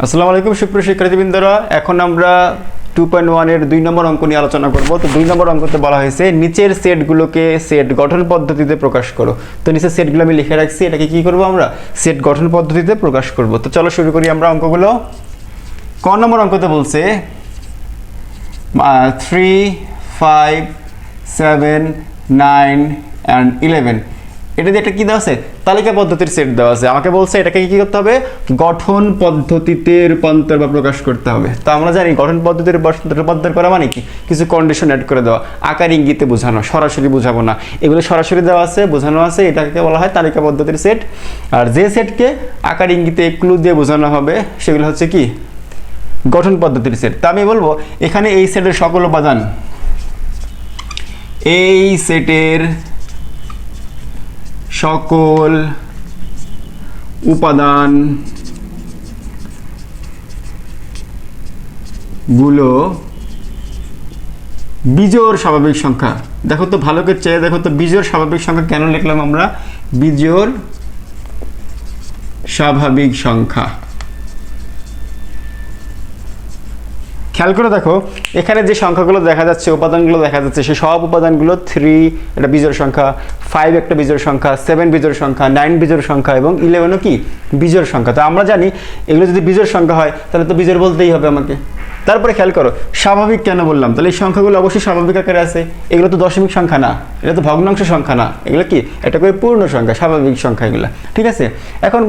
আসসালামু আলাইকুম সুপ্রিয় শিক্ষার্থীবৃন্দরা, এখন আমরা 2.1 এর 2 নম্বর অঙ্ক নিয়ে আলোচনা করব। তো 2 নম্বর অঙ্কতে বলা হয়েছে নিচের সেটগুলোকে সেট গঠন পদ্ধতিতে প্রকাশ করো। তো নিচের সেটগুলো আমি লিখে রাখছি, এটাকে কি করব আমরা সেট গঠন পদ্ধতিতে প্রকাশ করব। তো চলো শুরু করি আমরা অঙ্কগুলো। ক নম্বর অঙ্কতে বলছে 3, 5, 7, 9 and 11। এটা দিয়ে একটা কি দেওয়া আছে, তালিকা পদ্ধতির সেট দেওয়া আছে। আমাকে বলছে এটাকে কি করতে হবে, গঠন পদ্ধতিতে রূপান্তর বা প্রকাশ করতে হবে। তো আমরা জানি গঠন পদ্ধতির রূপান্তর করা মানে কি, কিছু কন্ডিশন অ্যাড করে দেওয়া, আকার ইঙ্গিতে বোঝানো, সরাসরি বোঝাবো না। এগুলো সরাসরি দেওয়া আছে, বোঝানো আছে, এটাকে বলা হয় তালিকা পদ্ধতির সেট। আর যে সেটকে আকার ইঙ্গিতে ক্লু দিয়ে বোঝানো হবে সেগুলো হচ্ছে কি গঠন পদ্ধতির সেট। তা আমি বলবো এখানে এই সেটের সকল উপাদান, এই সেটের সকল উপাদানগুলো বিজোড় স্বাভাবিক সংখ্যা। দেখো তো ভালো করে চেয়ে দেখো তো, বিজোড় স্বাভাবিক সংখ্যা কেন লিখলাম আমরা, বিজোড় স্বাভাবিক সংখ্যা। খেয়াল করে দেখো এখানে যে সংখ্যাগুলো দেখা যাচ্ছে, উপাদানগুলো দেখা যাচ্ছে, সেই সব উপাদানগুলো 3 একটা বিজোড় সংখ্যা, 5 একটা বিজোড় সংখ্যা, 7 বিজোড় সংখ্যা, 9 বিজোড় সংখ্যা এবং 11ও কি বিজোড় সংখ্যা। তো আমরা জানি এগুলো যদি বিজোড় সংখ্যা হয় তাহলে তো বিজোড় বলতেই হবে আমাকে। তারপরে খেয়াল করো স্বাভাবিক কেন বললাম, তাহলে এই সংখ্যাগুলো অবশ্যই স্বাভাবিক আকারে আছে। এগুলো তো দশমিক সংখ্যা না, এটা তো ভগ্নাংশ সংখ্যা না, এগুলো কি এটা করে পূর্ণ সংখ্যা, স্বাভাবিক সংখ্যা এগুলো। ঠিক আছে, এখন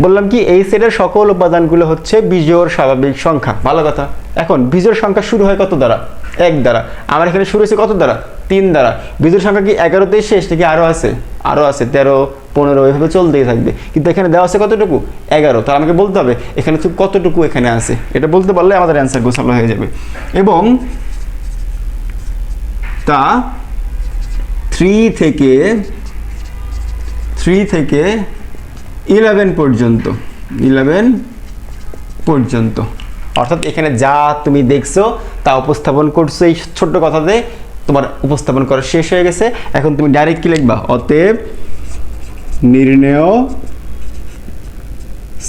বললাম কি এই সেটের সকল উপাদানগুলো হচ্ছে বিজোড় স্বাভাবিক সংখ্যা। ভালো কথা। এখন বিজোড় সংখ্যা শুরু হয় কত দ্বারা, 1 দ্বারা। আমার এখানে শুরু হয়েছে কত দ্বারা, 3 দ্বারা। বিজোড় সংখ্যা কি 11তেই শেষ নাকি আরও আছে, আরও আছে 13, 15 এভাবে চলতেই থাকবে। কিন্তু এখানে দেওয়া আছে কতটুকু, 11। তাহলে আমাকে বলতে হবে এখানে তো কতটুকু এখানে আছে, এটা বলতে পারলে আমাদের অ্যান্সার গোছালো হয়ে যাবে। এবং তা 3 থেকে 11 পর্যন্ত, অর্থাৎ এখানে যা তুমি দেখছো তা উপস্থাপন করছো এই ছোট্ট কথাতে, তোমার উপস্থাপন করা শেষ হয়ে গেছে। এখন তুমি ডাইরেক্ট কি লিখবা, অতএব নির্ণেয়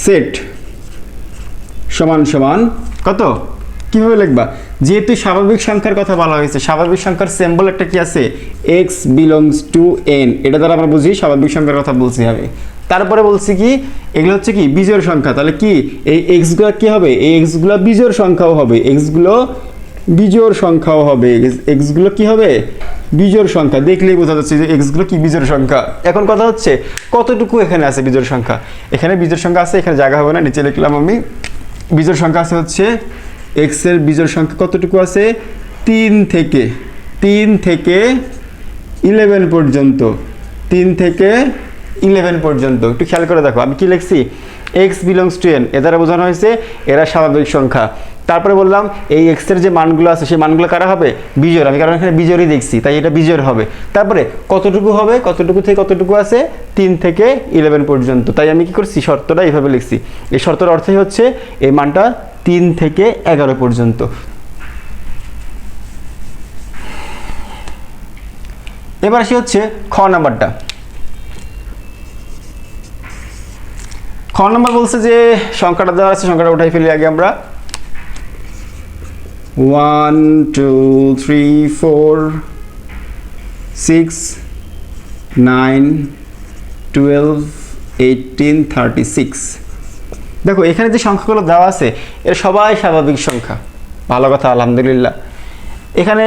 সেট সমান সমান কত, কিভাবে লিখবা, যেহেতু স্বাভাবিক সংখ্যার কথা বলা হয়েছে, স্বাভাবিক সংখ্যার সিম্বল একটা কি আছে, x বিলংস টু n, এটা দ্বারা আমরা বুঝি স্বাভাবিক সংখ্যার কথা বলছি আমি। তারপরে বলছি কি এগুলো হচ্ছে কি বিজোড় সংখ্যা, তাহলে কি এই x গুলো কি হবে, এই x গুলো বিজোড় সংখ্যাও হবে, x গুলো বিজোড় সংখ্যাও হবে, x গুলো কি হবে বিজোড় সংখ্যা। দেখলেই বোঝা যাচ্ছে যে x গুলো কি বিজোড় সংখ্যা। এখন কথা হচ্ছে কতটুকু এখানে আছে বিজোড় সংখ্যা, এখানে বিজোড় সংখ্যা আছে, এখানে জায়গা হবে না, নিচে লিখলাম আমি। বিজোড় সংখ্যা আছে হচ্ছে x এর বিজোড় সংখ্যা কতটুকু আছে, 3 থেকে 11 পর্যন্ত, 3 থেকে 11 পর্যন্ত। একটু খেয়াল করে দেখো আমি কি লিখছি, x বিলংস টু n, এ দ্বারা বোঝানো হয়েছে এরা স্বাভাবিক সংখ্যা। তারপরে বললাম এই x এর যে মানগুলো আছে সেই মানগুলো কারা হবে, বিজোড়। আমি কারণ এখানে বিজোড়ই দেখছি তাই এটা বিজোড় হবে। তারপরে কতটুকু হবে, কতটুকু থেকে কতটুকু আছে, 3 থেকে 11 পর্যন্ত। তাই আমি কি করছি, শর্তটা এইভাবে লিখছি। এই শর্তের অর্থই হচ্ছে এই মানটা 3 থেকে 11 পর্যন্ত। এবার আসি হচ্ছে খ নাম্বারটা। খ নাম্বার বলছে যে সংখ্যাটা দেওয়া আছে, সংখ্যাটা উঠাই ফেলি আগে আমরা। 1 2 3 4 6 9 12 18 36। দেখো এখানে যে সংখ্যাগুলো দেওয়া আছে এর সবাই স্বাভাবিক সংখ্যা। ভালো কথা, আলহামদুলিল্লাহ। এখানে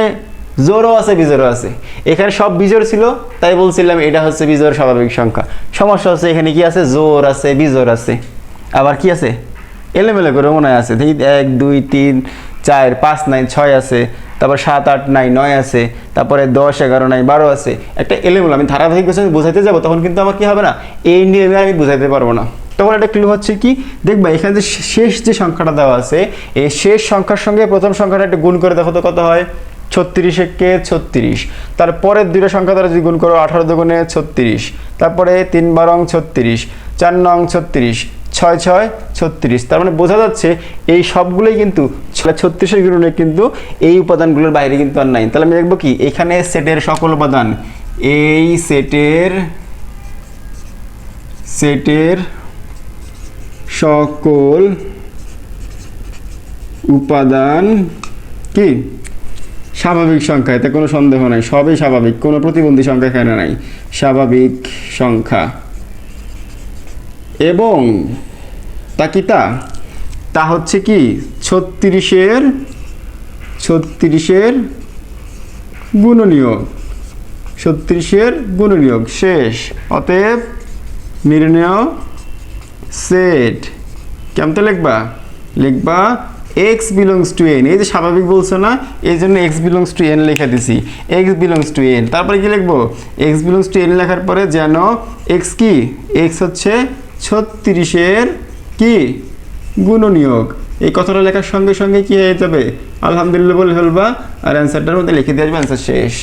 জোড়ও আছে বিজোড়ও আছে, এখানে সব বিজোড় ছিল তাই বলছিলাম এটা হচ্ছে বিজোড় স্বাভাবিক সংখ্যা। সমস্যা হচ্ছে এখানে কি আছে, জোড় আছে বিজোড় আছে, আবার কি আছে এলোমেলো করে মনে আছে। দেখি 1 2 3 4 5 9 6 আছে, তারপর 7 8 9 9 আছে, তারপরে 10 11 9 12 আছে, একটা এলোমেলো। আমি ধারাবাহিক আমি বোঝাইতে যাবো তখন কিন্তু আমার কি হবে না, এই নিয়মে আমি বোঝাইতে পারবো না। তখন একটা ক্লু হচ্ছে কি, দেখবা এখানে যে শেষ যে সংখ্যাটা দেওয়া আছে এই শেষ সংখ্যার সঙ্গে প্রথম সংখ্যাটা একটা গুণ করে দেখো তো কত হয়, 36 কে 36। তারপরের দুইটা সংখ্যা দ্বারা যদি গুণ করো 18 দুগুণে 36, তারপরে 3 12 36, 4 9 36, 6 6 36। তার মানে বোঝা যাচ্ছে এই সবগুলোই কিন্তু 36-এর গুণনে কিন্তু এই উপাদানগুলোর বাইরে কিন্তু আর নাই। তাহলে আমি দেখবো কি এখানে সেটের সকল উপাদান, এই সেটের সকল উপাদান কি স্বাভাবিক সংখ্যা, এতে কোনো সন্দেহ নাই, সবই স্বাভাবিক, কোনো প্রতিবন্ধী সংখ্যা এখানে নাই, স্বাভাবিক সংখ্যা। এবং তা কি তা হচ্ছে কি 36-এর গুণনীয়ক, 36-এর গুণনীয়ক শেষ। অতএব নির্ণয় সেট কেমন লিখবা x belongs to n, এই যে স্বাভাবিক বলছো না, এই জন্য x belongs to n লিখে দিছি, x belongs to n। তারপরে কি লিখবো x belongs to n লেখার পরে যেন x কি x হচ্ছে 36-এর কি গুণনীয়ক, এই কথাটা লেখার সঙ্গে সঙ্গে কি হয়ে যাবে আলহামদুলিল্লাহ বলে ফেলবা আর অ্যান্সারটার মধ্যে লিখে দিয়ে আসবে, অ্যান্সার শেষ।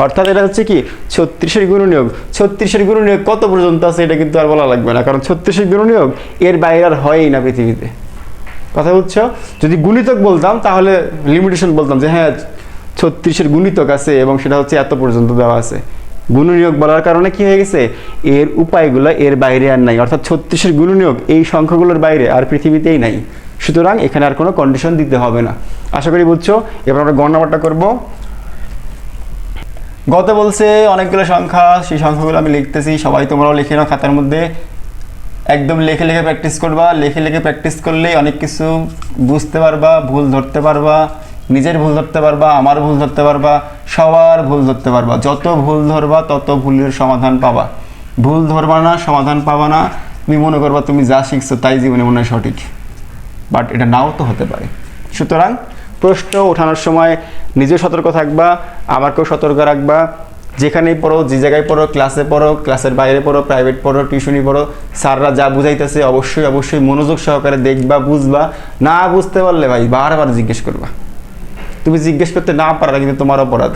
অর্থাৎ এটা হচ্ছে কি 36-এর গুণনীয়ক। 36-এর গুণনীয়ক কত পর্যন্ত আছে এটা কিন্তু আর বলা লাগবে না, কারণ 36-এর গুণনীয়ক এর বাইরে আর হয়ই না পৃথিবীতে। কথা বুঝছো? যদি গুণিতক বলতাম তাহলে লিমিটেশন বলতাম যে হ্যাঁ 36-এর গুণিতক আছে এবং সেটা হচ্ছে এত পর্যন্ত দেওয়া আছে। গুণনীয়ক বলার কারণে কি হয়ে গেছে, এর উপায়গুলো এর বাইরে আর নাই, অর্থাৎ 36-এর গুণনীয়ক এই সংখ্যাগুলোর বাইরে আর পৃথিবীতেই নাই। সুতরাং এখানে আর কোনো কন্ডিশন দিতে হবে না। আশা করি বুঝছো। এবার আমরা গণনাটা করব। গত বলছে অনেকগুলো সংখ্যা, সেই সংখ্যাগুলো আমি লিখতেছি, সবাই তোমরাও লিখে নাও খাতার মধ্যে, একদম লিখে লিখে প্র্যাকটিস করবা। লিখে লিখে প্র্যাকটিস করলেই অনেক কিছু বুঝতে পারবা, ভুল ধরতে পারবা, নিজের ভুল ধরতে পারবা, আমার ভুল ধরতে পারবা, সবার ভুল ধরতে পারবা। যত ভুল ধরবা তত ভুলের সমাধান পাবা। ভুল ধরবা না, সমাধান পাবা না, তুমি মনে করবা তুমি যা শিখছো তাই জীবনে মনে হয় সঠিক, বাট এটা নাও তো হতে পারে। সুতরাং প্রশ্ন ওঠানোর সময় নিজে সতর্ক থাকবা, আমাকেও সতর্ক রাখবা। যেখানেই পড়ো, যে জায়গায় পড়ো, ক্লাসে পড়ো, ক্লাসের বাইরে পড়ো, প্রাইভেট পড়ো, টিউশনি পড়ো, স্যাররা যা বুঝাইতেছে অবশ্যই অবশ্যই মনোযোগ সহকারে দেখবা, বুঝবা। না বুঝতে পারলে ভাই বারবার জিজ্ঞেস করবা। তুমি জিজ্ঞেস করতে না পারা কিন্তু তোমার অপরাধ।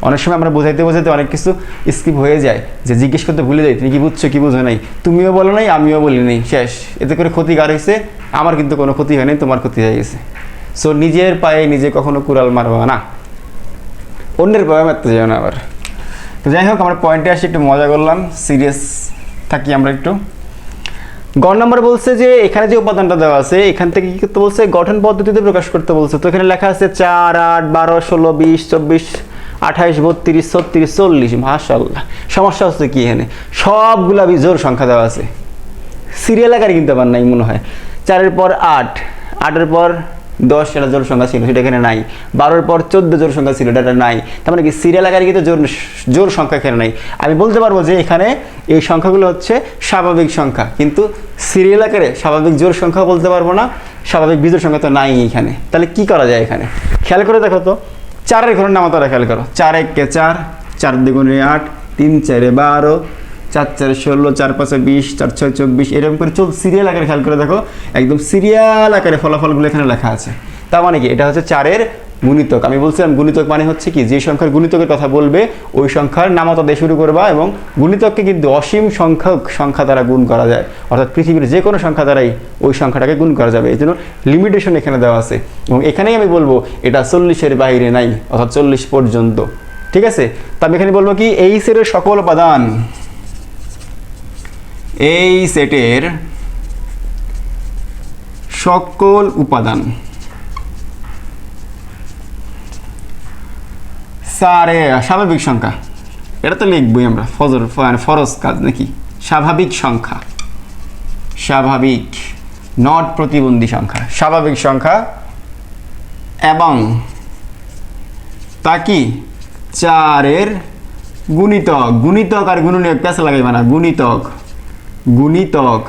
অনেক সময় আমরা বোঝাইতে বোঝাইতে অনেক কিছু স্কিপ হয়ে যায়, যে জিজ্ঞেস করতে ভুলে যাই তুমি কি বুঝছো কি বুঝো নাই, তুমিও বলো নাই আমিও বলি নাই, শেষ। এতে করে ক্ষতি কার হয়েছে? আমার কিন্তু কোনো ক্ষতি হয়নি, তোমার ক্ষতি হয়ে গেছে। সো নিজের পায়ে নিজে কখনো কুড়াল মারবা না, অন্যের পায়ে মারতে যাও না আবার। তো যাই হোক, আমরা পয়েন্টে আসি, একটু মজা করলাম, সিরিয়াস থাকি আমরা একটু। গ নম্বর বলছে যে এখানে যে উপাদানটা দেওয়া আছে এখান থেকে কি করতে বলছে, গঠন পদ্ধতিতে প্রকাশ করতে বলছে। তো এখানে লেখা আছে 4, 8, 12, 16, 20, 24, 28, 32, 36, 40। মাশাআল্লাহ। সমস্যা হচ্ছে কি, এখানে সবগুলা বিজোড় সংখ্যা দেওয়া আছে, সিরিয়াল আকারে কিনতে পার নাই মনে হয়। 4-এর পর 8, 8-এর পর 10 এটা জোড় সংখ্যা ছিল, সেটা এখানে নাই। 12-এর পর 14 জোড় সংখ্যা ছিল, এটা নাই। তার মানে কি সিরিয়াল আকারে কিন্তু জোড় সংখ্যা এখানে নাই। আমি বলতে পারবো যে এখানে এই সংখ্যাগুলো হচ্ছে স্বাভাবিক সংখ্যা, কিন্তু সিরিয়াল আকারে স্বাভাবিক জোড় সংখ্যা বলতে পারবো না, স্বাভাবিক বিজোড় সংখ্যা তো নাই এখানে। তাহলে কি করা যায় এখানে খেয়াল করে দেখো তো। 4-এর ঘরের নামতা খেয়াল করো। 4 1 4, 4 2 8, 3 4 12, 4 4 16, 4 5 20, 4 6 24, এরকম করে চল সিরিয়াল আকারে খেয়াল করে দেখো, একদম সিরিয়াল আকারে ফলাফলগুলো এখানে লেখা আছে। তার মানে কি এটা হচ্ছে 4-এর গুণিতক। আমি বলছিলাম গুণিতক মানে হচ্ছে কি, যে সংখ্যার গুণিতকের কথা বলবে ওই সংখ্যার নামতা দিয়ে শুরু করবা, এবং গুণিতককে কিন্তু অসীম সংখ্যক সংখ্যা দ্বারা গুণ করা যায়, অর্থাৎ পৃথিবীর যে কোনো সংখ্যা দ্বারাই ওই সংখ্যাটাকে গুণ করা যাবে। এই জন্য লিমিটেশন এখানে দেওয়া আছে, এবং এখানেই আমি বলবো এটা 40-এর বাইরে নাই, অর্থাৎ 40 পর্যন্ত। ঠিক আছে, তা আমি এখানে বলবো কি এই সেটের সকল উপাদান, এই সেটের সকল উপাদান স্বাভাবিক সংখ্যা। এটা তো লিখবই আমরা, ফরজ কাজ নাকি। স্বাভাবিক সংখ্যা, স্বাভাবিক নট প্রতিবন্ধী সংখ্যা, স্বাভাবিক সংখ্যা, এবং তা কি 4-এর গুণিতক। গুণিতক আর গুণনীয়ক পেছে লাগাইবা না, গুণিতক গুণিতক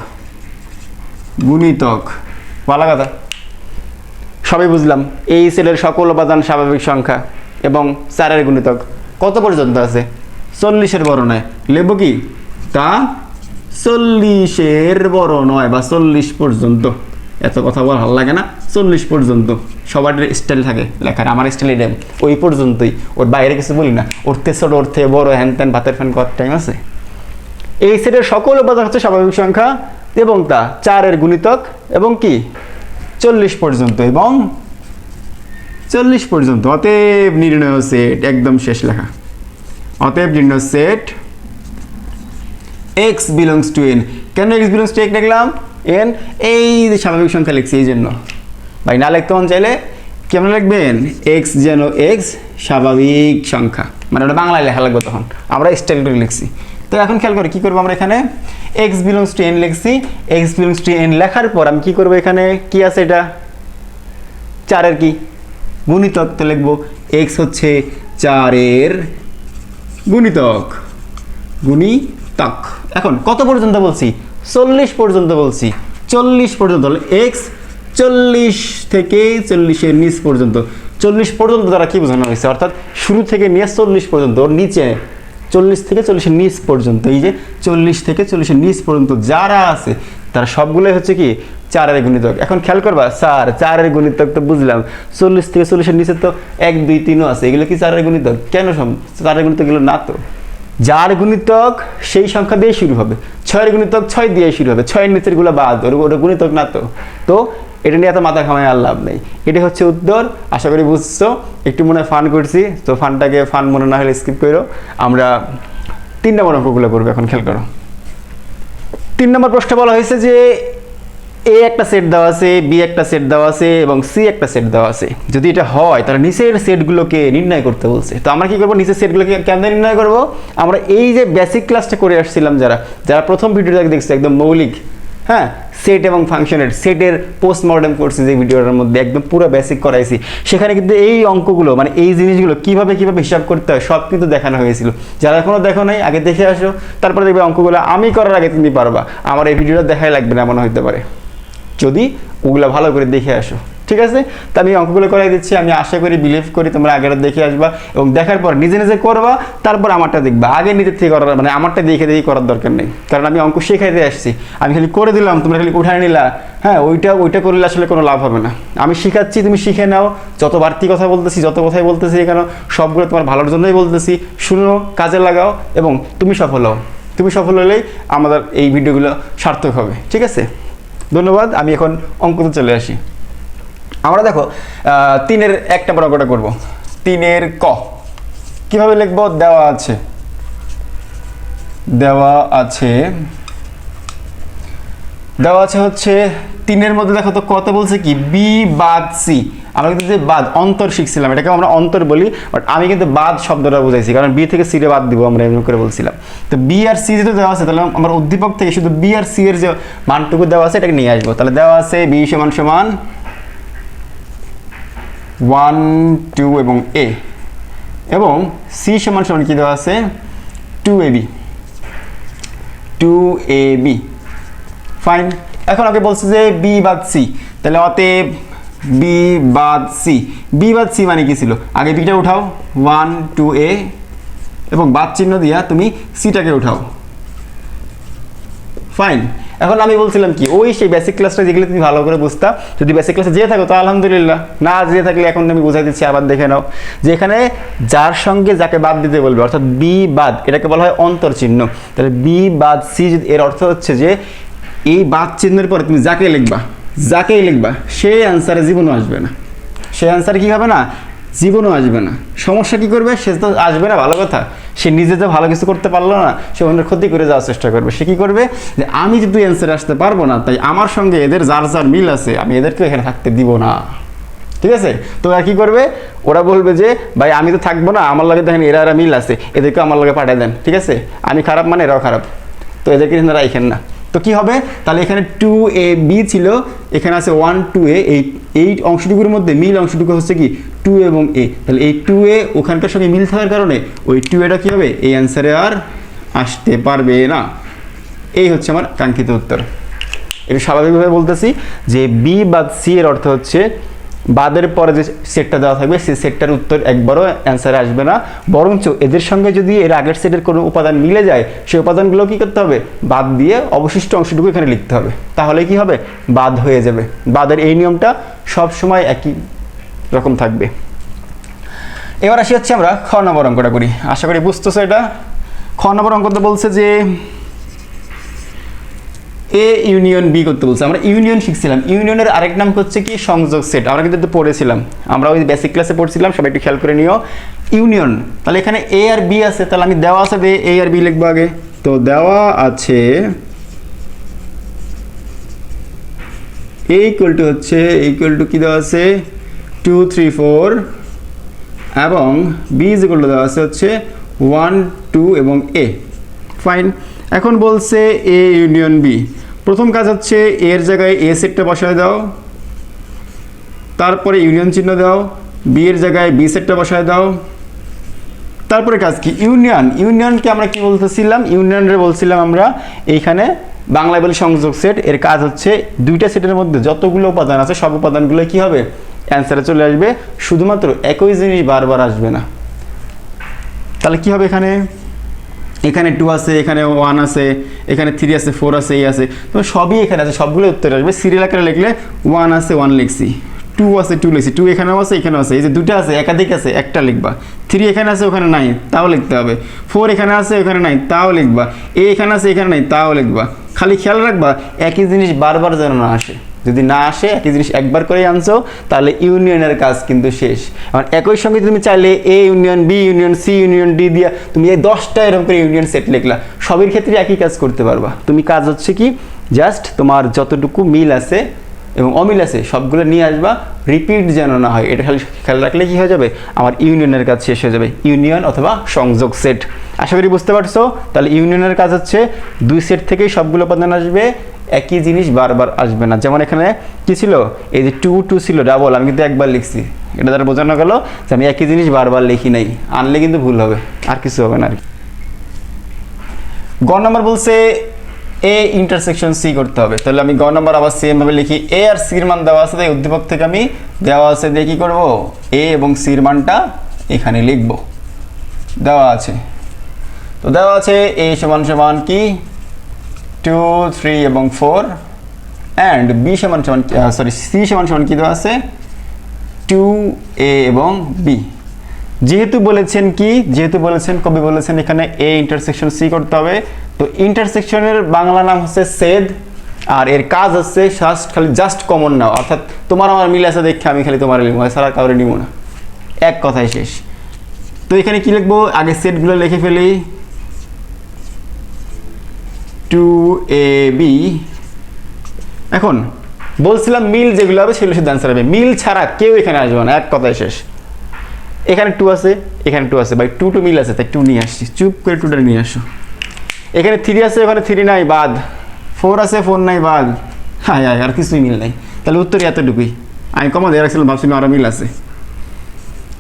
গুণিতক ভালো কথা, সবই বুঝলাম। এই সেলের সকল উপাদান স্বাভাবিক সংখ্যা এবং 4-এর গুণিতক কত পর্যন্ত আছে? 40-এর বড় নয়। লিখব কি তা 40-এর বড় নয়, বা 40 পর্যন্ত। এত কথা বলা ভালো লাগে না, 40 পর্যন্ত সবার স্টাইল থাকে লেখার, আমার স্টাইল এটা ওই পর্যন্তই, ওর বাইরে কিছু বলি না। ওরতে ছোট, ওরতে বড়, হ্যান ত্যান ভাতের ফ্যান করার টাইম আছে। এই সেটের সকল উপাদান হচ্ছে স্বাভাবিক সংখ্যা এবং তা 4-এর গুণিতক এবং কি 40 পর্যন্ত, এবং 40 পর্যন্ত। অতএব নির্ণয় সেট, একদম শেষ লেখা। অতএব নির্ণয় set x belongs to n। কেন x belongs to n লিখলাম? n এই যে স্বাভাবিক সংখ্যা লিখছি এই জন্য, ভাই না লিখতে মন চাইলে কেমন লিখবেন, এক্স যেন এক্স স্বাভাবিক সংখ্যা, মানে ওটা বাংলায় লেখা লাগবে, তখন আমরা স্টাইল করে লিখছি। তো এখন খেয়াল করে কী করবো আমরা এখানে এক্স বিলংস টু এন লিখছি, এক্স বিলংস টু এন লেখার পর আমি কী করবো, এখানে কি আছে এটা 4-এর কি গুণিতক, তো লিখবো এক্স হচ্ছে 4-এর গুণিতক, গুণিতক। এখন কত পর্যন্ত বলছি, 40 পর্যন্ত বলছি, 40 পর্যন্ত, এক্স 40 থেকে 40-এর নিচ পর্যন্ত, 40 পর্যন্ত দ্বারা কি বোঝানো হয়েছে, অর্থাৎ শুরু থেকে নিয়ে 40 পর্যন্ত, ওর নিচে 40 থেকে 40-এর নিচ পর্যন্ত, এই যে 40 থেকে 40-এর নিচ পর্যন্ত যারা আছে তারা সবগুলোই হচ্ছে কি 4-এর গুণিতক। এখন খেয়াল করবা, স্যার 4-এর গুণিতক তো বুঝলাম, 40 থেকে 40-এর নিচে তো 1, 2, 3 আছে, এগুলো কি 4-এর গুণিতক? কেন 4-এর গুণিতক এগুলো না তো। যার গুণিতক সেই সংখ্যা দিয়ে শুরু হবে, 6-এর গুণিতক 6 দিয়ে শুরু হবে, 6-এর নিচের গুলো বাদ, ওটা গুণিতক না তো। তো এটা নিয়ে এত মাথা ঘামায় আর লাভ নেই, এটি হচ্ছে উত্তর। আশা করি বুঝছো, একটু মনে হয় ফান করছি, তো ফানটাকে ফান মনে না হলে স্কিপ করো। আমরা 3 নম্বর অঙ্কগুলো করবো। এখন খেয়াল করো, 3 নম্বর প্রশ্নে বলা হয়েছে যে এ একটা সেট দেওয়া আছে, বি একটা সেট দেওয়া আছে এবং সি একটা সেট দেওয়া আছে। যদি এটা হয় তাহলে নিচের সেটগুলোকে নির্ণয় করতে বলছে। তো আমরা কি করবো, নিচের সেটগুলোকে কেমনে নির্ণয় করব, আমরা এই যে বেসিক ক্লাসটা করে আসছিলাম, যারা প্রথম ভিডিওটা দেখছে একদম মৌলিক, হ্যাঁ, সেট এবং ফাংশনের সেটের পোস্টমর্টেম করছি যে ভিডিওটার মধ্যে একদম পুরো বেসিক করাইছি, সেখানে কিন্তু এই অঙ্কগুলো মানে এই জিনিসগুলো কিভাবে হিসাব করতে হয় সব কিন্তু দেখানো হয়েছিল। যারা এখনো দেখো নাই আগে দেখে আসো, তারপরে দেখবে অঙ্কগুলো আমি করার আগে তুমি পারবা, আমার এই ভিডিওটা দেখাই লাগবে না এমন হতে পারে যদি ওগুলো ভালো করে দেখে আসো, ঠিক আছে। তো আমি অঙ্কগুলো করাই দিচ্ছি, আমি আশা করি বিলিভ করি তোমরা আগের দেখে আসবা এবং দেখার পর নিজে নিজে করবা, তারপর আমারটা দেখবা। আগে নিজের থেকে করার মানে আমারটা দেখে করার দরকার নেই, কারণ আমি অঙ্ক শেখাইতে আসছি, আমি খালি করে দিলাম তোমরা খালি উঠায় নিলা, হ্যাঁ, ওইটা করলে আসলে কোনো লাভ হবে না। আমি শিখাচ্ছি, তুমি শিখে নাও, যত বাড়তি কথা বলতেছি, যত কথাই বলতেছি এখানে সবগুলো তোমার ভালোর জন্যই বলতেছি, শুনো, কাজে লাগাও এবং তুমি সফল হও। তুমি সফল হলেই আমাদের এই ভিডিওগুলো সার্থক হবে, ঠিক আছে। ধন্যবাদ। আমি এখন অঙ্কতে চলে আসি। আমরা দেখো 3-এর 1 নম্বর অঙ্কটা করবো। 3-এর ক কিভাবে লিখবো, দেওয়া আছে হচ্ছে 3-এর মধ্যে দেখো তো কত বলছে কি, বি বাদ সি। আমরা কিন্তু যে বাদ অন্তর শিখছিলাম, এটাকে আমরা অন্তর বলি, বাট আমি কিন্তু বাদ শব্দটা বুঝাইছি, কারণ বি থেকে সি রে বাদ দিব আমরা এমন করে বলছিলাম। তো বি আর সি যেহেতু দেওয়া আছে, তাহলে আমার উদ্দীপক থেকে শুধু বি আর সি এর যে মানটুকু দেওয়া আছে এটাকে নিয়ে আসবো। তাহলে দেওয়া আছে বি সমান 1, 2 এবং এ, এবং সি সমান কি দেওয়া আছে 2ab। ফাইন। এখন ওকে বলছে যে বি বাদ সি, তাহলে অতএব বি বাদ সি। বি বাদ সি মানে কি ছিল, আগে বিটা উঠাও 1, 2a এবং বাদ চিহ্ন দিয়া তুমি সিটাকে উঠাও। ফাইন। এখন আমি বলছিলাম কি, ওই সেই বেসিক ক্লাসটা যেগুলো তুমি ভালো করে বুঝতা, যদি বেসিক ক্লাসে যেয়ে থাকো তো আলহামদুলিল্লাহ, না যেয়ে থাকলে এখন আমি বুঝাই দিচ্ছি, আবার দেখে নাও যে এখানে যার সঙ্গে যাকে বাদ দিতে বলবে, অর্থাৎ বি বাদ, এটাকে বলা হয় অন্তর চিহ্ন। তাহলে বি বাদ সি, এর অর্থ হচ্ছে যে এই বাদ চিহ্নের পরে তুমি যাকেই লিখবা সে অ্যান্সারে জীবনও আসবে না, সে অ্যান্সারে কি হবে না, জীবনও আসবে না। সমস্যা কি করবে, সে তো আসবে না, ভালো কথা, সে নিজে যে ভালো কিছু করতে পারলো না, সে অন্যের ক্ষতি করে যাওয়ার চেষ্টা করবে। সে কি করবে, যে আমি যদি অ্যান্সারে আসতে পারবো না, তাই আমার সঙ্গে এদের যার মিল আছে আমি এদেরকে এখানে থাকতে দিব না, ঠিক আছে। তো আর কি করবে, ওরা বলবে যে ভাই আমি তো থাকবো না, আমার লাগে দেখেন এরা মিল আছে, এদেরকে আমার লাগে পাঠিয়ে দেন, ঠিক আছে। আমি খারাপ মানে এরাও খারাপ, তো এদেরকে এখানে রাখেন না। তো কি হবে, তাহলে এখানে 2ab ছিল, এখানে আছে 1, 2a, এই অংশটুকুর মধ্যে মিল অংশটুকু হচ্ছে কি 2 এবং a। তাহলে এই 2a ওখানকার সঙ্গে মিল থাকার কারণে ওই 2aটা কি হবে, এই অ্যান্সারে আর আসতে পারবে না। এই হচ্ছে আমার কাঙ্ক্ষিত উত্তর। এটা স্বাভাবিকভাবে বলতেছি যে বি বাদ সি এর অর্থ হচ্ছে বাদের পরে যে সেটটা দেওয়া থাকবে সেই সেটটার উত্তর একবারও অ্যান্সারে আসবে না, বরঞ্চ এদের সঙ্গে যদি এর আগের সেটের কোনো উপাদান মিলে যায় সেই উপাদানগুলো কী করতে হবে, বাদ দিয়ে অবশিষ্ট অংশটুকু এখানে লিখতে হবে, তাহলে কি হবে, বাদ হয়ে যাবে। বাদের এই নিয়মটা সব সময় একই রকম থাকবে। এবার আসি হচ্ছে আমরা খ নম্বর অঙ্কটা করি। আশা করি বুঝতেছো এটা। খ নম্বর অঙ্কটা বলছে যে এ ইউনিয়ন বি করতে বলছে। আমরা ইউনিয়ন শিখছিলাম, ইউনিয়নের আরেক নাম হচ্ছে কি সংযোগ সেট, আমরা কিন্তু পড়েছিলাম, আমরা ওই বেসিক ক্লাসে পড়ছিলাম, সবাই একটু খেয়াল করে নিও। ইউনিয়ন, তাহলে এখানে এ আর বি আছে, তাহলে আমি দেওয়া আছে এ আর বি লিখবো আগে। তো দেওয়া আছে এ ইকুয়াল টু হচ্ছে কি দেওয়া আছে 2 3 4 এবং বি ইজ ইকুয়াল টু দেওয়া আছে হচ্ছে 1 2 এবং এ। ফাইন, এখন বলছে এ ইউনিয়ন বি। প্রথম কাজ হচ্ছে এর জায়গায় এ সেটটা বসায় দাও, তারপরে ইউনিয়ন চিহ্ন দাও, বি এর জায়গায় বি সেটটা বসায় দাও, তারপরে কাজ কি ইউনিয়নকে আমরা কি বলতেছিলাম, ইউনিয়নরে বলছিলাম আমরা এইখানে বাংলায় বলি সংযোগ সেট। এর কাজ হচ্ছে দুইটা সেটের মধ্যে যতগুলো উপাদান আছে সব উপাদানগুলো কি হবে অ্যান্সারে চলে আসবে, শুধুমাত্র একই জিনিস বারবার আসবে না। তাহলে কি হবে এখানে 2 আছে, এখানে 1 আছে, এখানে 3 আছে, 4 আছে, এই আছে, তো সবই এখানে আছে, সবগুলো উত্তরে আসবে। সিরিয়াল আকারে লিখলে 1 আছে 1 লিখছি, 2 আছে 2 লিখছি, 2 এখানেও আছে এখানেও আছে, এই যে দুটো আছে একাধিক আছে একটা লিখবা, 3 এখানে আছে ওখানে নাই তাও লিখতে হবে, 4 এখানে আছে ওখানে নাই তাও লিখবা, এ এখানে আছে এখানে নাই তাও লিখবা। খালি খেয়াল রাখবা একই জিনিস বারবার যেন না আসে, যদি না আসে একই জিনিস একবার করেই আনছো তাহলে ইউনিয়নের কাজ কিন্তু শেষ। আর একই সঙ্গে তুমি চাইলে A union B union C union D দিয়া তুমি এই 10টা এরকম করে ইউনিয়ন সেট লিখলা, সবের ক্ষেত্রে একই কাজ করতে পারবা। তুমি কাজ হচ্ছে কি জাস্ট তোমার যতটুকু মিল আছে এবং অমিল আছে সবগুলো নিয়ে আসবা, রিপিট যেন না হয়, এটা খালি খেয়াল রাখলে কি হয়ে যাবে আমার ইউনিয়নের কাজ শেষ হয়ে যাবে, ইউনিয়ন অথবা সংযোগ সেট। আশা করি বুঝতে পারছো। তাহলে ইউনিয়নের কাজ হচ্ছে দুই সেট থেকেই সবগুলো উপাদান আসবে, একই জিনিস বারবার আসবে না। যেমন এখানে কি ছিল, এই যে 2 2 ছিল ডাবল, আমি কিন্তু একবার লিখছি, এটা দ্বারা বোঝানো গেল যে আমি একই জিনিস বারবার লিখি নাই, আনলে কিন্তু ভুল হবে, আর কিছু হবে না আর কি। গ নম্বর বলছে এ ইন্টারসেকশন সি করতে হবে, তাহলে আমি গ নম্বর আবার সেম ভাবে লিখি, এ আর সির মান দেওয়া আছে, তাই উদ্দীপক থেকে আমি দেওয়া আছে দিয়ে কি করবো এ এবং সির মানটা এখানে লিখবো, দেওয়া আছে। তো দেওয়া আছে এ সমান সমান কি 2 3 এবং 4 অ্যান্ড বি সমান সমান সি সমান সমান কি দেওয়া আছে 2a এবং বি। যেহেতু বলেছেন কবি বলেছেন এখানে এ ইন্টারসেকশন সি করতে হবে, তো ইন্টারসেকশনের বাংলা নাম হচ্ছে ছেদ, আর এর কাজ হচ্ছে খালি জাস্ট কমন নাও, অর্থাৎ তোমার আমার মিল আছে দেখে আমি খালি তোমার লিখবো, এছাড়া কাউরে নিব না, এক কথায় শেষ। তো এখানে কি লিখবো, আগে সেটগুলো লিখে ফেলি, 2ab। এখন বলছিলাম মিল যেগুলো হবে সেগুলো শুধু অ্যান্সার হবে, মিল ছাড়া কেউ এখানে আসবে না, এক কথায় শেষ। এখানে 2 আছে এখানে 2 আছে, ভাই 2 2 মিল আছে তাই 2 নিয়ে আসছি, চুপ করে 2টা নিয়ে আসো। এখানে 3 আছে ওখানে 3 নাই বাদ, 4 আছে 4 নাই বাদ, হ্যাঁ আর কিছুই মিল নাই, তাহলে উত্তর এতটুকুই। আমি কমা দিয়ে রাখছিলাম, ভাবছিলাম আরও মিল আছে।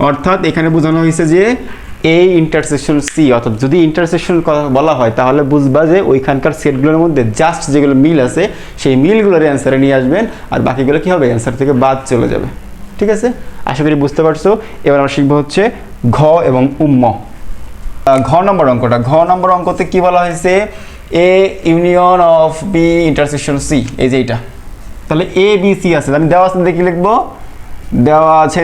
অর্থাৎ এখানে বোঝানো হয়েছে যে এই ইন্টারসেকশন সি, অর্থাৎ যদি ইন্টারসেকশন বলা হয় তাহলে বুঝবা যে ওইখানকার সেটগুলোর মধ্যে জাস্ট যেগুলো মিল আছে সেই মিলগুলোর অ্যান্সারে নিয়ে আসবেন, আর বাকিগুলো কি হবে অ্যান্সার থেকে বাদ চলে যাবে। ঠিক আছে, আশা করি বুঝতে পারছো। এবার আমরা শিখবো হচ্ছে ঘ এবং উম্ম। ঘ নম্বর অঙ্কতে কি বলা হয়েছে, A union of B intersection C, এই যে এইটা। তাহলে এ বি সি আছে, আমি দেওয়া আছে দেখি লিখবো, দেওয়া আছে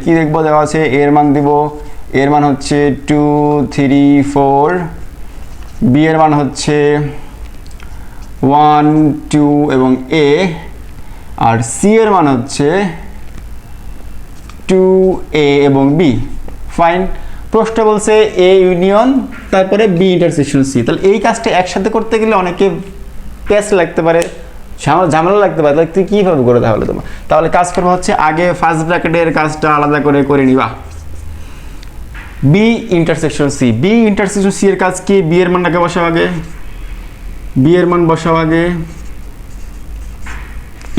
কি দেখবো, দেওয়া আছে এর মান দিব, এর মান হচ্ছে 2 3 4, বি এর মান হচ্ছে 1 2 এবং এ, আর সি এর মান হচ্ছে 2a এবং বি। ফাইন, প্রশ্ন বলছে এ ইউনিয়ন তারপরে বি ইন্টারসেকশন সি। তাহলে এই কাজটা একসাথে করতে গেলে অনেকে পেস লাগতে পারে, ঝামেলা লাগতে পারে, তাহলে তুই কীভাবে করে তাহলে কাজ করবো হচ্ছে আগে ফার্স্ট ব্র্যাকেটের কাজটা আলাদা করে নিবা। বি ইন্টারসেকশন সি এর কাজ কি, বি এর মানটাকে বসাও আগে,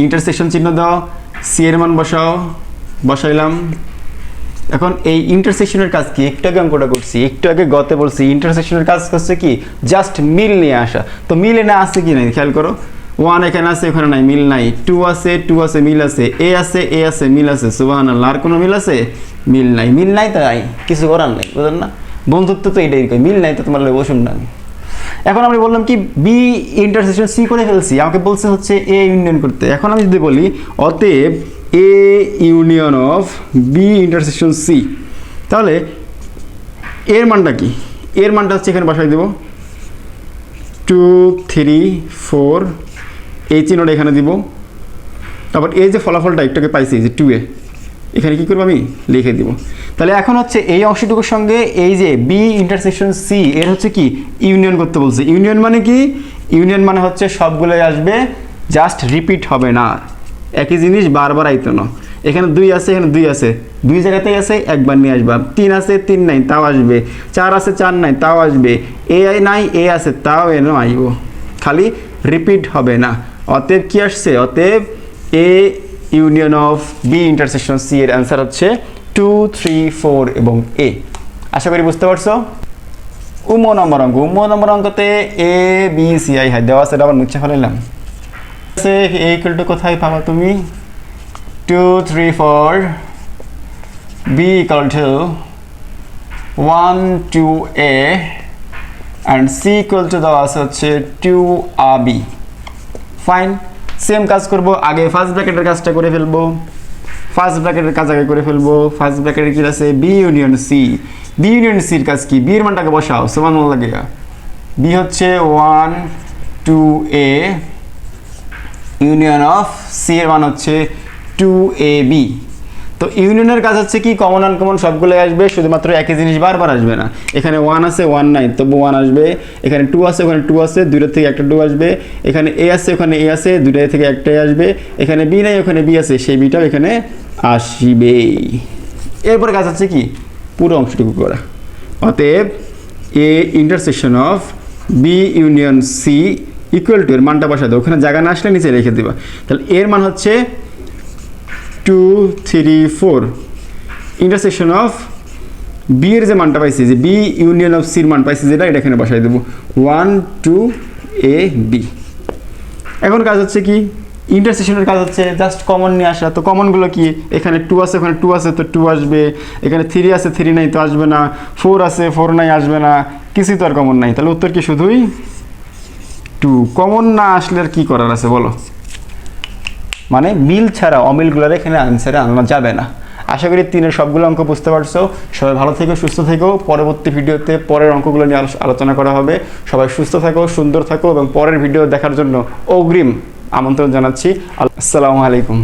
ইন্টারসেকশন চিহ্ন দাও, সি এর মান বসাইলাম। এখন এই ইন্টারসেকশনের কাজ কি, একটু আগে অঙ্কটা করছি, একটু আগে গতে বলছি ইন্টারসেকশনের কাজ করছে কি জাস্ট মিল নিয়ে আসা। তো মিল এনে আছে কি নাই খেয়াল করো, 1 এখানে আছে ওখানে নাই, মিল নাই, 2 আছে মিল আছে, এ আছে মিল আছে, সুবহানাল্লাহ, আর কোনো মিল আছে মিল নাই, তাই কিছু করার নাই, বুঝলেন না, বন্ধুত্ব তো এটাই, মিল নাই তো তোমার বসুন না। এখন আমি বললাম কি বি ইন্টারসেকশন সি করে ফেলছি, আমাকে বলছে হচ্ছে এ ইউনিয়ন করতে। এখন আমি যদি বলি অতএব A union of B intersection C, তাহলে এর মানটা কি, এর মানটা হচ্ছে এখানে বসাই দেব 2 3 4, এই চিহ্নটা এখানে দিব, তারপর এই যে ফলাফলটা একটাকে পাইছি যে 2a, এখানে কি করবো আমি লিখে দিব। তাহলে এখন হচ্ছে এই অংশটুকুর সঙ্গে এই যে বি ইন্টারসেকশন সি এর হচ্ছে কি ইউনিয়ন করতে বলছে। ইউনিয়ন মানে কি, ইউনিয়ন মানে হচ্ছে সবগুলোই আসবে, জাস্ট রিপিট হবে না, একই জিনিস বারবার আইতো না। এখানে 2 আছে, এখানে 2 আছে, 2 জায়গাতেই আছে, একবার নিয়ে আসবা। 3 আছে, 3 নাই, তাও আসবে। 4 আছে, 4 নাই, তাও আসবে। এ নাই, এ আছে, তাও এনে আইব, খালি রিপিট হবে না। অতএব কি আসছে? অতএব A union of B intersection C এর অ্যান্সার হচ্ছে 2, 3, 4 এবং এ। আশা করি বুঝতে পারছো। উম নম্বর অঙ্কতে A B C I high দেওয়া আছে, আবার মুছে ফেলাইলাম। এ ইকুয়াল টু কোথায় পাবা তুমি? 2, 3, 4, B equal to 1, 2a and c equal to দেওয়া আছে হচ্ছে 2ab। ফাইন, সেম কাজ করব। আগে ফার্স্ট ব্র্যাকেটের কাজটা করে ফেলবো। ফার্স্ট ব্র্যাকেটের কাজ আগে করে ফেলবো। ফার্স্ট ব্র্যাকেটের কি আছে? B union C. B union সির কাজ কি? বি এর মানটাকে বসাও, সমান লাগে। বি হচ্ছে 1, 2a ইউনিয়ন অফ সি এর মান হচ্ছে 2ab। তো ইউনিয়নের কাজ হচ্ছে কি? কমন আনকমন সবগুলো আসবে, শুধুমাত্র একই জিনিস বারবার আসবে না। এখানে 1 আছে, 1 নাই, তবু 1 আসবে। এখানে 2 আছে, ওখানে 2 আছে, দুইটা থেকে একটা 2 আসবে। এখানে এ আছে, ওখানে এ আছে, দুইটা থেকে একটাই আসবে। এখানে বি নাই, ওখানে বি আছে, সেই বিটাও এখানে আসবে। এরপরে কাজ হচ্ছে কি? পুরো অংশটুকু করা। অতএব A intersection of B union C equal to এর মানটা বসা দাও, ওখানে জায়গা না আসলে নিচে রেখে দেবা। তাহলে এর মান হচ্ছে 2, 3, 4 ইন্টারসেকশন অফ বি এর যে মানটা পাইছি, যে বি ইউনিয়ন অফ সির মান পাইছি যেটা, এটা এখানে বসাই দেবো 1, 2ab। এখন কাজ হচ্ছে কি? ইন্টারসেকশনের কাজ হচ্ছে জাস্ট কমন নিয়ে আসা। তো কমনগুলো কি? এখানে 2 আছে, ওখানে 2 আছে, তো 2 আসবে। এখানে 3 আছে, 3 নাই, তো আসবে না। 4 আছে, 4 নাই, আসবে না। কিছুই তো আর কমন নাই, তাহলে উত্তর কি? শুধুই 2। কমন না আসলে আর কি করার আছে বলো? মানে মিল ছাড়া অমিলগুলোর এখানে আনসারে আনা যাবে না। আশা করি 3 এর সবগুলো অঙ্ক বুঝতে পারছো। সবাই ভালো থেকো, সুস্থ থেকো। পরবর্তী ভিডিওতে পরের অঙ্কগুলো নিয়ে আলোচনা করা হবে। সবাই সুস্থ থাকো, সুন্দর থাকো এবং পরের ভিডিও দেখার জন্য অগ্রিম আমন্ত্রণ জানাচ্ছি। আসসালামু আলাইকুম।